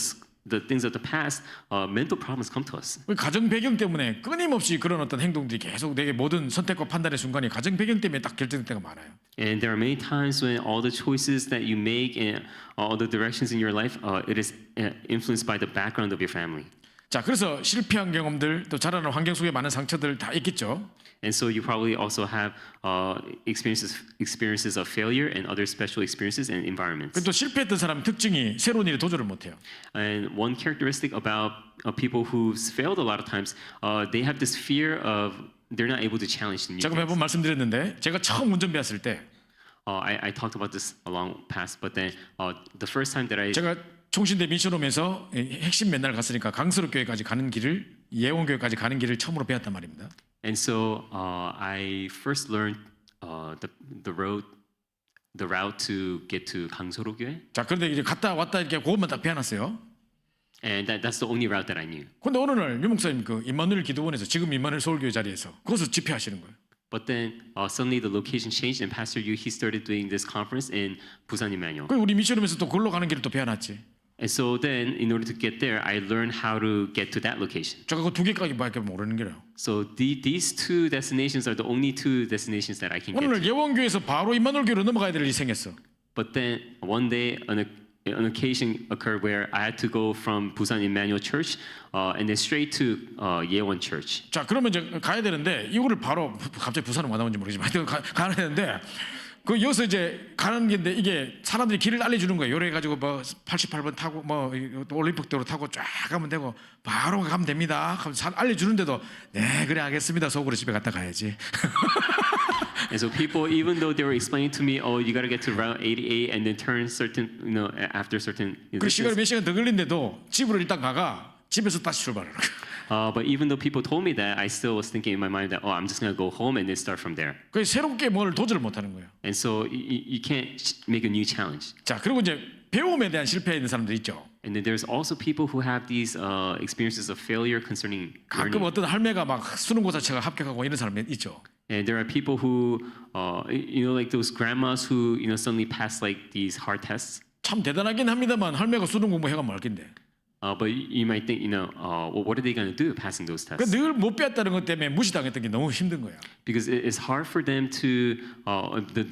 the things of the past, mental problems come to us. 그 가정 배경 때문에 끊임없이 그런 어떤 행동들이 계속 내게 모든 선택과 판단의 순간이 가정 배경 때문에 딱 결정될 때가 많아요. And there are many times when all the choices that you make and all the directions in your life, it is influenced by the background of your family. 자, 그래서 실패한 경험들 또 자라는 환경 속에 많은 상처들 다 있겠죠. And so you probably also have experiences of failure and other special experiences and environments. 또 실패했던 사람 특징이 새로운 일에 도전을 못해요. And one characteristic about people who've failed a lot of times, they have this fear of they're not able to challenge the new 제가 things. 매번 말씀드렸는데 제가 처음 운전 배웠을 때 I talked about this a long past, but then the first time that I 제가 총신대 미션홈에서 핵심 맨날 갔으니까 강서로 교회까지 가는 길을 예원교회까지 가는 길을 처음으로 배웠단 말입니다. And so I first learned the route to get to 강서로 교회, 자, 그런데 이제 갔다 왔다 이렇게 그것만 딱 배워놨어요. and that's the only route that I knew. 근데 어느 날 유 목사님 그 임마누엘 기도원에서 지금 임마누엘 서울교회 자리에서 거기서 집회하시는 거예요. But then suddenly the location changed, and Pastor Yu he started doing this conference in Busan Emmanuel. 그 우리 미션홈에서 또 걸로 가는 길을 또 배워놨지. And so then, in order to get there, I learned how to get to that location. 제가 그 두 개까지밖에 모르는 거예요. So these two destinations are the only two destinations that I can get 오늘 to. 예원교회에서 바로 임마누엘 교회로 넘어가야 될 일이 생겼어. But then one day, an occasion occurred where I had to go from Busan Emmanuel Church and then straight to Yeowon Church. 자, 그러면 이제 가야 되는데 이거를 바로 갑자기 부산으로 와 나온지 모르지만 하여튼 가야 되는데 그 여기서 이제 가는 길인데 이게 사람들이 길을 알려주는 거예요. 요래 가지고 뭐 88번 타고 뭐 올림픽도로 타고 쫙 가면 되고 바로 가면 됩니다. 하면서 알려주는데도 네 그래 알겠습니다. 속으로 집에 갔다 가야지. And so people, even though they were explaining to me, oh, you got to get to Route 88 and then turn certain, after certain. 그 시간이 몇 시간 더 걸린데도 집으로 일단 가가 집에서 다시 출발하는 거예요. But even though people told me that, I still was thinking in my mind that, oh, I'm just going to go home and then start from there. 그 새롭게 뭘 도전을 못 하는 거예요. And so you can't make a new challenge. 자, 그리고 이제 배움에 대한 실패에 있는 사람들 있죠. And then there's also people who have these experiences of failure concerning 가끔 learning. 어떤 할매가 막 수능고사체가 합격하고 이런 사람이 있죠. And there are people who, like those grandmas who, suddenly pass like these hard tests. 참 대단하긴 합니다만 할매가 수능 공부해가 뭘 낀데. But you might think, well, what are they going to do passing those tests? 늘 못 배웠다는 것 때문에 무시당했던 게 너무 힘든 거야. Because it's hard for them to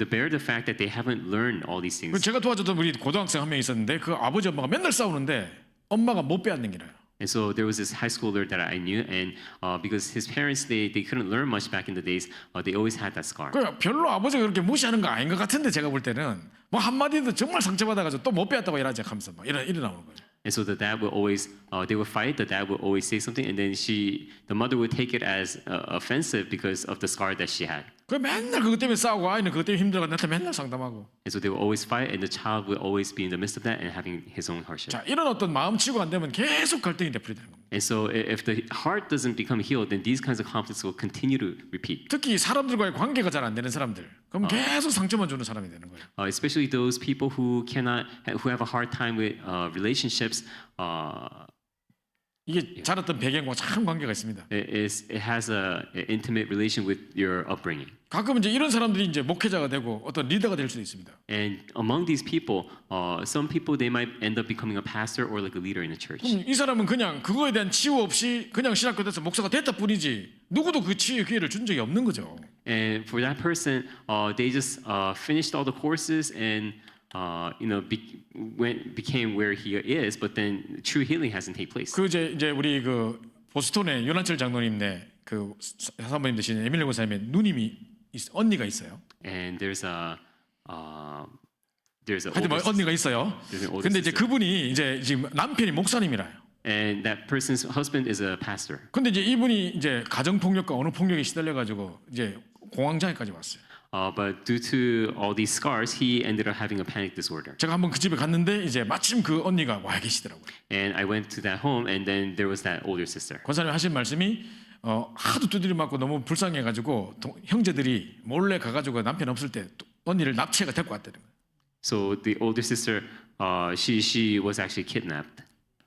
bear the fact that they haven't learned all these things. 제가 도와줬던 우리 고등학생 한 명 있었는데 그 아버지 엄마가 맨날 싸우는데 엄마가 못 배웠는 게라요. And so there was this high schooler that I knew, and because his parents they couldn't learn much back in the days, they always had that scar. 그 별로 아버지가 그렇게 무시하는 거 아닌 것 같은데 제가 볼 때는 뭐 한마디도 정말 상처받아가지고 또 못 배웠다고 이러지 하면서 막 이래 나오는 거예요. And so the dad would always, they would fight. The dad would always say something, and then the mother would take it as offensive because of the scar that she had. 그 맨날 그것 때문에 싸우고 아이는 그것 때문에 힘들어가 나한테 맨날 상담하고. And so they would always fight, and the child would always be in the midst of that and having his own hardship. 자, 이런 어떤 마음 치유가 안 되면 계속 갈등이 되풀이되는 겁니다. And so if the heart doesn't become healed, then these kinds of conflicts will continue to repeat. 특히 사람들과의 관계가 잘 안 되는 사람들, 그럼 계속 상처만 주는 사람이 되는 거예요. Especially those people who have a hard time with relationships. 이게 자랐던 배경과 참 관계가 있습니다. It has an intimate relation with your upbringing. 가끔 이제 이런 사람들이 이제 목회자가 되고 어떤 리더가 될 수도 있습니다. And among these people, some people they might end up becoming a pastor or like a leader in a church. 이 사람은 그냥 그거에 대한 치유 없이 그냥 신학교에서 목사가 됐다 뿐이지 누구도 그 치유의 기회를 준 적이 없는 거죠. And for that person, they just finished all the courses and became where he is, but then true healing hasn't taken place. 그 이제 우리 그 보스턴의 윤한철 장로님네 그 사모님 되신 에밀리 권사님의 누님이 언니가 있어요. And there's a 하여튼 뭐 언니가 있어요. 근데 이제 그분이 이제 지금 남편이 목사님이라요. And that person's husband is a pastor. 근데 이제 이분이 이제 가정 폭력과 언어 폭력에 시달려 가지고 이제 공황장애까지 왔어요. But due to all these scars, he ended up having a panic disorder. 제가 한번 그 집에 갔는데 이제 마침 그 언니가 와 계시더라고요. And I went to that home, and then there was that older sister. 권사님 하신 말씀이 하도 두드려 맞고 너무 불쌍해 가지고 형제들이 몰래 가가지고 남편 없을 때 언니를 납치해가 데리고 왔다는 거예요. So the older sister, she was actually kidnapped.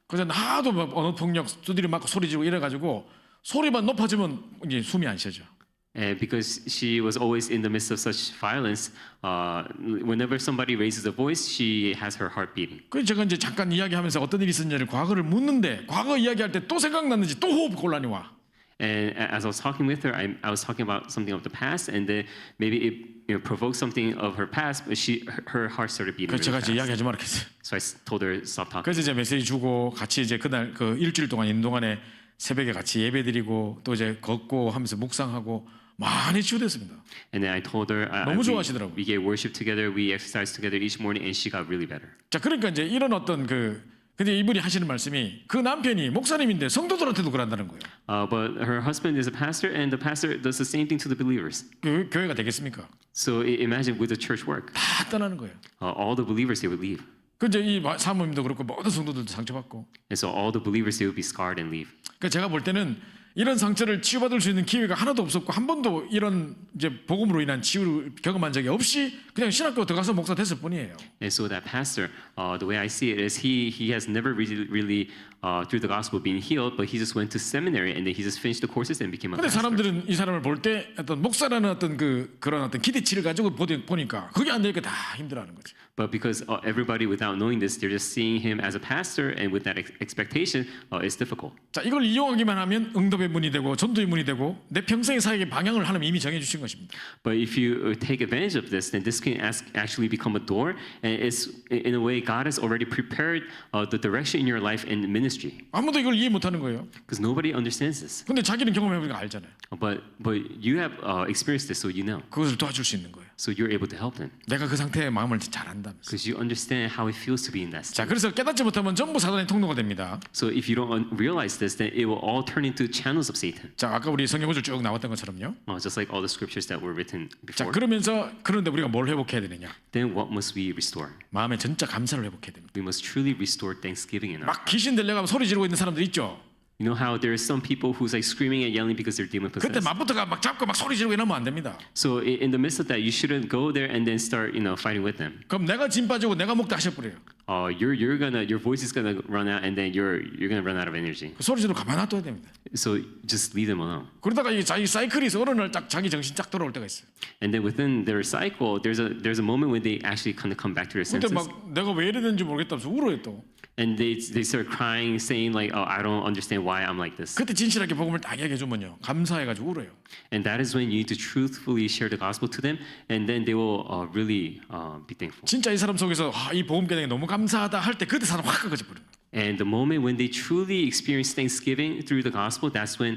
그래서 하도 막 언어 폭력 두드려 맞고 소리 지르고 이래 가지고 소리만 높아지면 이제 숨이 안 쉬어져. And because she was always in the midst of such violence, whenever somebody raises a voice, she has her heart beating. 그래서 제가 이제 잠깐 이야기하면서 어떤 일이 있었는지를 과거를 묻는데 과거 이야기할 때 또 생각났는지 또 호흡 곤란이 와. And as I was talking with her, I was talking about something of the past, and then maybe it provoked something of her past, but her heart started beating 그래서 제가 really 이제 fast. 이야기하지 말라 했어요. So I told her stop talking. 그래서 이제 메시지 주고 같이 이제 그날 그 일주일 동안 있는 동안에 새벽에 같이 예배드리고 또 이제 걷고 하면서 묵상하고 많이 치유됐습니다. And then I told her 너무 좋아하시더라고요. we gave worship together, we exercised together each morning, and she got really better. 자, 그러니까 이제 이런 어떤 근데 이분이 하시는 말씀이 그 남편이 목사님인데 성도들한테도 그런다는 거예요. But her husband is a pastor, and the pastor does the same thing to the believers. 그 교회가 되겠습니까? So imagine with the church work, 다 떠나는 거예요. all the believers they would leave, 그 이제 이 사모님도 그렇고 모든 성도들도 상처받고. and so all the believers they would be scarred and leave. 그러니까 제가 볼 때는 이런 상처를 치유받을 수 있는 기회가 하나도 없었고 한 번도 이런 이제 복음으로 인한 치유를 경험한 적이 없이 그냥 신학교 들어가서 목사 됐을 뿐이에요. And so that pastor, the way I see it is he has never really through the gospel been healed, but he just went to seminary and then he just finished the courses and became a 근데 pastor. 사람들은 이 사람을 볼 때 어떤 목사라는 어떤 그런 어떤 기대치를 가지고 보니까 그게 안 되니까 다 힘들어하는 거지. But because everybody without knowing this, they're just seeing him as a pastor, and with that expectation, it's difficult. 자, 이걸 이용하기만 하면 응답의 문이 되고 전도의 문이 되고 내 평생의 사역의 방향을 하나님 이미 정해 주신 것입니다. But if you take advantage of this, then this can actually become a door, and it's in a way God has already prepared the direction in your life and ministry. 아무도 이걸 이해 못하는 거예요. Because nobody understands this. 근데 자기는 경험해 보니까 알잖아요. But you have experienced this, so you know. 그것을 도와줄 수 있는 거예요. So you're able to help them 내가 그 상태의 마음을 잘 안다면서. because you understand how it feels to be in that state. 자, 그래서 깨닫지 못하면 전부 사단의 통로가 됩니다. So if you don't realize this, then it will all turn into channels of Satan. 자, 아까 우리 성경 구절 쭉 나왔던 것처럼요. Just like all the scriptures that were written 자, before. 그런데 우리가 뭘 회복해야 되느냐? Then what must we restore? 마음의 전적 감사를 회복해야 됩니다. We must truly restore thanksgiving in our 막 귀신 들려가면 소리 지르고 있는 사람들 있죠. You know how there are some people who's like screaming and yelling because they're demon 그때 possessed. 맞부터가 막 잡고 막 소리 지르고 이러면 안 됩니다. So in the midst of that, you shouldn't go there and then start, fighting with them. 그럼 내가 짐 빠지고 내가 먹다 하셔버려요. Your voice is gonna run out, and then you're gonna run out of energy. 그 소리 지르고 가만히 놔둬야 됩니다. So just leave them alone. 그러다가 이 자기 사이클이 있어 어느 날 딱 자기 정신 딱 돌아올 때가 있어요. And then within their cycle, there's a moment when they actually kind of come back to their 그때 senses, 막 내가 왜 이래 되는지 모르겠다면서 울어요 또. and they start crying, saying like, "Oh, I don't understand why I'm like this." 그때 진실하게 복음을 딱 얘기해 주면요 감사해가지고 울어요. And that is when you need to truthfully share the gospel to them, and then they will really be thankful. 진짜 이 사람 속에서 이 복음 개념이 너무 감사하다 할 때 그때 사람 확 꺼져 버려요. And the moment when they truly experience thanksgiving through the gospel, that's when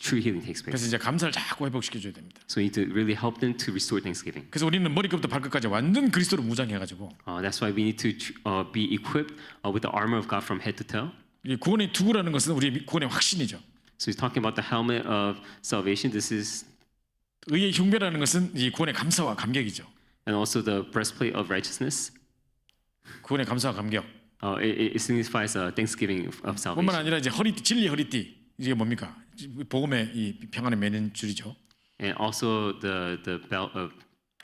true healing takes place. 그래서 이제 감사를 자꾸 회복시켜 줘야 됩니다. So we need to really help them to restore thanksgiving. 그래서 우리는 머리끝부터 발끝까지 완전 그리스도로 무장해가지고 That's why we need to be equipped with the armor of God from head to toe. 이 구원의 투구라는 것은 우리 구원의 확신이죠. So he's talking about the helmet of salvation. This is, 의의 흉배라는 것은 이 구원의 감사와 감격이죠. and also the breastplate of righteousness. 구원의 감사와 감격. It signifies thanksgiving of 뿐만 salvation. 아니라 이제 허리띠, 진리 허리띠 이게 뭡니까? 복음의 이 평안에 매는 줄이죠. And also the belt of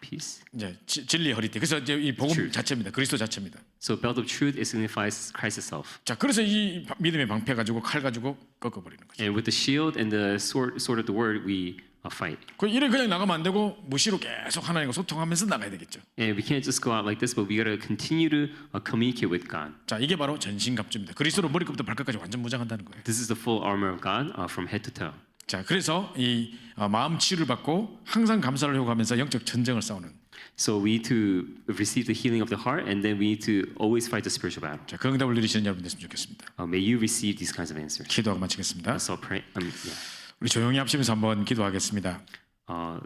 peace. 이제 진리 허리띠. 그래서 이제 이 복음 Truth. 자체입니다. 그리스도 자체입니다. So belt of truth, it signifies Christ itself. 자, 그래서 이 믿음의 방패 가지고 칼 가지고 꺾어버리는 거죠. And with the shield and the sword of the word, we fight. 그 이래 그냥 나가면 안 되고 무시로 계속 하나님과 소통하면서 나가야 되겠죠. And we can't just go out like this, but we got to continue to communicate with God. 자, 이게 바로 전신갑주입니다. 그리스도로 머리끝부터 발끝까지 완전 무장한다는 거예요. This is the full armor of God from head to toe. 자, 그래서 이 마음 치유를 받고 항상 감사를 회복하면서 영적 전쟁을 싸우는. So we need to receive the healing of the heart, and then we need to always fight the spiritual battle. 자, 그 응답을 누리시는 여러분 됐으면 좋겠습니다. May you receive these kinds of answers. 기도하고 마치겠습니다. So pray. Yeah. 우리 조용히 합심해서 한번 기도하겠습니다.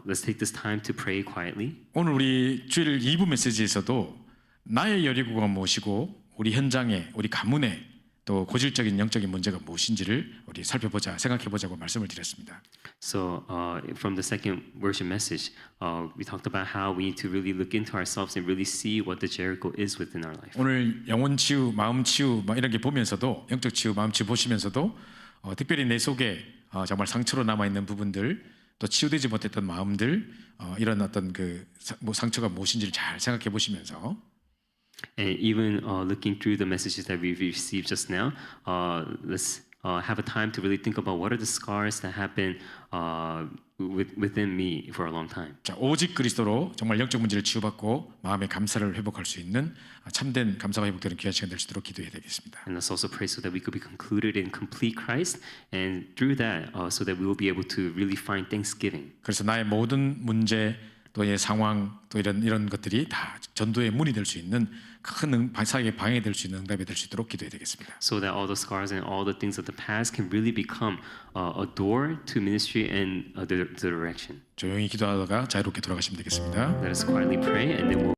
Let's take this time to pray quietly. 오늘 우리 주일 2부 메시지에서도 나의 여리고가 무엇이고 우리 현장에 우리 가문에 또 고질적인 영적인 문제가 무엇인지를 우리 살펴보자 생각해보자고 말씀을 드렸습니다. So from the second worship message, we talked about how we need to really look into ourselves and really see what the Jericho is within our life. 오늘 영혼 치유, 마음 치유 막 이런 게 보면서도 영적 치유, 마음 치유 보시면서도 특별히 내 속에 정말 상처로 남아 있는 부분들 또 치유되지 못했던 마음들 이런 어떤 상처가 무엇인지를 잘 생각해 보시면서 And even looking through the messages that we've received just now, let's have a time to really think about what are the scars that have been within me for a long time. 자, 오직 그리스도로 정말 영적 문제를 치유받고 마음의 감사를 회복할 수 있는 참된 감사가 회복되는 귀한 시간 될 수 있도록 기도해야 되겠습니다. And let's also pray so that we could be concluded in complete Christ, and through that, so that we will be able to really find thanksgiving. 그래서 나의 모든 문제 또의 상황 또 이런 것들이 다 전도의 문이 될 수 있는 큰 사역에 방해될 수 있는 응답이 될 수 있도록 기도해야 되겠습니다. So that all the scars and all the things of the past can really become a door to ministry and the direction. 조용히 기도하다가 자유롭게 돌아가시면 되겠습니다. Let us quietly pray, and then we'll